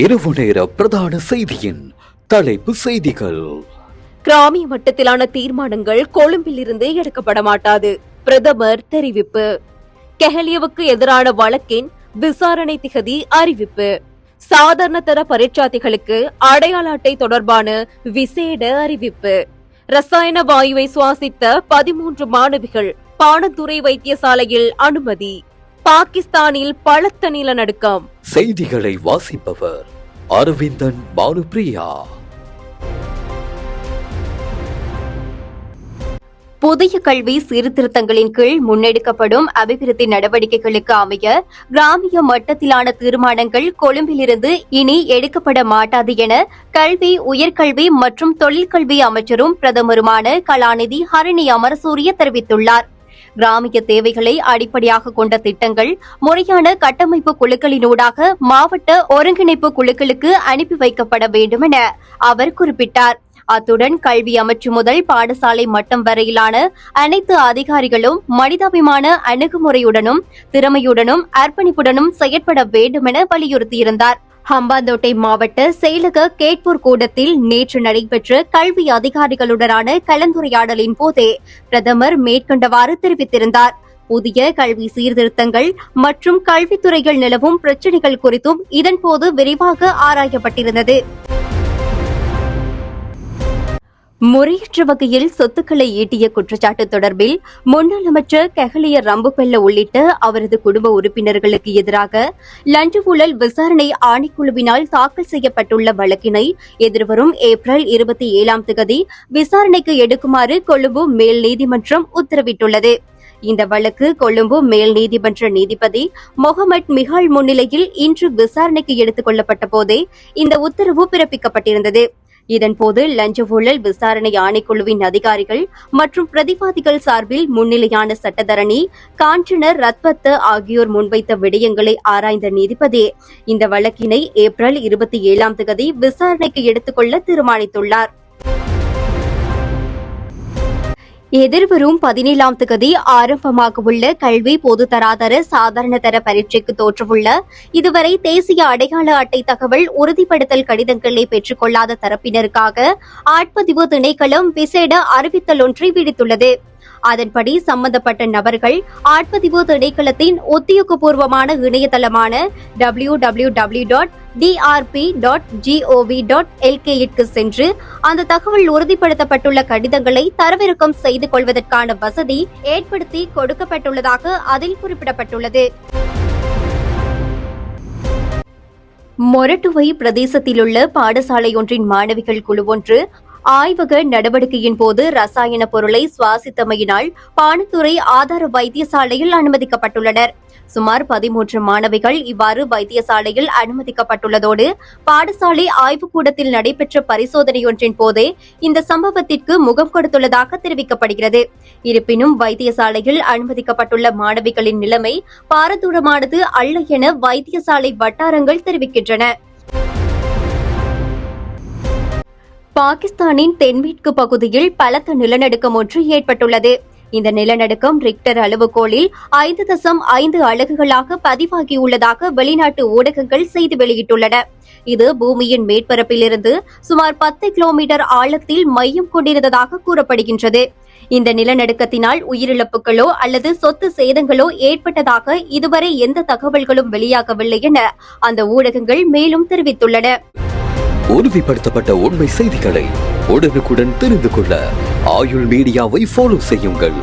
இரவு நேர பிரதான செய்தியின் தலைப்பு செய்திகள். கிராமிய மட்டத்திலான தீர்மானங்கள் கொழும்பில் இருந்து எடுக்கப்பட மாட்டாது, பிரதமர் தெரிவிப்பு. கெஹலியவுக்கு எதிரான வழக்கின் விசாரணை திகதி அறிவிப்பு. சாதாரண தர பரீட்சார்த்திகளுக்கு அடையாள அட்டை தொடர்பான விசேட அறிவிப்பு. ரசாயன வாயுவை சுவாசித்த 13 மாணவிகள் பாணந்துறை வைத்தியசாலையில் அனுமதி. பாகிஸ்தானில் பலத்த நிலநடுக்கம். செய்திகளை வாசிப்பவர் அரவிந்தன் பானுப்பிரியா. புதிய கல்வி சீர்திருத்தங்களின் கீழ் முன்னெடுக்கப்படும் அபிவிருத்தி நடவடிக்கைகளுக்கு அமைய கிராமிய மட்டத்திலான தீர்மானங்கள் கொழும்பிலிருந்து இனி எடுக்கப்பட மாட்டாது என கல்வி, உயர்கல்வி மற்றும் தொழிற்கல்வி அமைச்சரும் பிரதமருமான கலாநிதி ஹரணி அமரசூரிய தெரிவித்துள்ளார். கிராமிய தேவைகளை அடிப்படையாக கொண்ட திட்டங்கள் முறையான கட்டமைப்பு குழுக்களினூடாக மாவட்ட ஒருங்கிணைப்பு குழுக்களுக்கு அனுப்பி வைக்கப்பட வேண்டும் என அவர் குறிப்பிட்டார். அத்துடன் கல்வி அமைச்சு முதல் பாடசாலை மட்டம் வரையிலான அனைத்து அதிகாரிகளும் மனிதாபிமான அணுகுமுறையுடனும் திறமையுடனும் அர்ப்பணிப்புடனும் செயற்பட வேண்டும் என வலியுறுத்தியிருந்தார். ஹம்பாந்தோட்டை மாவட்ட செயலக கேட்போர் கூடத்தில் நேற்று நடைபெற்ற கல்வி அதிகாரிகளுடனான கலந்துரையாடலின் போதே பிரதமர் மேற்கண்டவாறு தெரிவித்திருந்தார். புதிய கல்வி சீர்திருத்தங்கள் மற்றும் கல்வித்துறையில் நிலவும் பிரச்சினைகள் குறித்தும் இதன்போது விரிவாக ஆராயப்பட்டிருந்தது. முறையற்ற வகையில் சொத்துக்களை ஈட்டிய குற்றச்சாட்டு தொடர்பில் முன்னாள் அமைச்சர் கெஹலிய ரம்புபெல்ல உள்ளிட்ட அவரது குடும்ப உறுப்பினர்களுக்கு எதிராக லஞ்ச ஊழல் விசாரணை ஆணைக்குழுவினால் தாக்கல் செய்யப்பட்டுள்ள வழக்கினை எதிர்வரும் ஏப்ரல் 27 விசாரணைக்கு எடுக்குமாறு கொழும்பு மேல் நீதிமன்றம் உத்தரவிட்டுள்ளது. இந்த வழக்கு கொழும்பு மேல் நீதிமன்ற நீதிபதி மொஹமட் மிகால் முன்னிலையில் இன்று விசாரணைக்கு எடுத்துக் கொள்ளப்பட்ட போதே இந்த உத்தரவு பிறப்பிக்கப்பட்டிருந்தது. இதன்போது லஞ்ச ஊழல் விசாரணை ஆணைக்குழுவின் அதிகாரிகள் மற்றும் பிரதிவாதிகள் சார்பில் முன்னிலையான சட்டத்தரணி காஞ்சன ரத்வத்த ஆகியோர் முன்வைத்த விடயங்களை ஆராய்ந்த நீதிபதி இந்த வழக்கினை ஏப்ரல் 27 விசாரணைக்கு எடுத்துக்கொள்ள தீர்மானித்துள்ளார். எதிர்வரும் 17 ஆரம்பமாக உள்ள கல்வி பொதுத்தராதர சாதாரண தர பரீட்சைக்கு தோற்றவுள்ள இதுவரை தேசிய அடையாள அட்டை தகவல் உறுதிப்படுத்தல் கடிதங்களை பெற்றுக் கொள்ளாத தரப்பினருக்காக ஆட்பதிவு திணைக்களம் விசேட அறிவித்தல் ஒன்றை விடுத்துள்ளது. அதன்படி சம்பந்தப்பட்ட நபர்கள் ஆட்பதிவு திணைக்களத்தின் உத்தியோகபூர்வமான இணையதளமான www.drp.gov.lk க்கு சென்று அந்த தகவல் உறுதிப்படுத்தப்பட்டுள்ள கடிதங்களை தரவிறக்கம் செய்து கொள்வதற்கான வசதி ஏற்படுத்தி கொடுக்கப்பட்டுள்ளதாக அதில் குறிப்பிடப்பட்டுள்ளது. மொரட்டுவை பிரதேசத்திலுள்ள பாடசாலையொன்றின் மாணவிகள் குழு ஒன்று ஆய்வக நடவடிக்கையின் போது ரசாயன பொருளை சுவாசித்தமையினால் பாணந்துறை ஆதார வைத்தியசாலையில் அனுமதிக்கப்பட்டுள்ளனர். சுமார் 13 மாணவிகள் இவ்வாறு வைத்தியசாலையில் அனுமதிக்கப்பட்டுள்ளதோடு பாடசாலை ஆய்வுக்கூடத்தில் நடைபெற்ற பரிசோதனையொன்றின் போதே இந்த சம்பவத்திற்கு முகம் கொடுத்துள்ளதாக தெரிவிக்கப்படுகிறது. இருப்பினும் வைத்தியசாலையில் அனுமதிக்கப்பட்டுள்ள மாணவிகளின் நிலைமை பாரதூரமானது அல்ல என வைத்தியசாலை வட்டாரங்கள் தெரிவிக்கின்றன. பாகிஸ்தானின் தென்மேற்கு பகுதியில் பலத்த நிலநடுக்கம் ஒன்று ஏற்பட்டுள்ளது. இந்த நிலநடுக்கம் ரிக்டர் அளவுகோலில் 5.5 அலகுகளாக பதிவாகியுள்ளதாக வெளிநாட்டு ஊடகங்கள் செய்தி வெளியிட்டுள்ளன. இது பூமியின் மேற்பரப்பிலிருந்து சுமார் 10 கிலோமீட்டர் ஆழத்தில் மையம் கொண்டிருந்ததாக கூறப்படுகின்றது. இந்த நிலநடுக்கத்தினால் உயிரிழப்புகளோ அல்லது சொத்து சேதங்களோ ஏற்பட்டதாக இதுவரை எந்த தகவல்களும் வெளியாகவில்லை என அந்த ஊடகங்கள் மேலும் தெரிவித்துள்ளன. உறுதிப்படுத்தப்பட்ட உண்மை செய்திகளை உடனுக்குடன் தெரிந்து கொள்ள ஆயுள் மீடியாவை ஃபாலோ செய்யுங்கள்.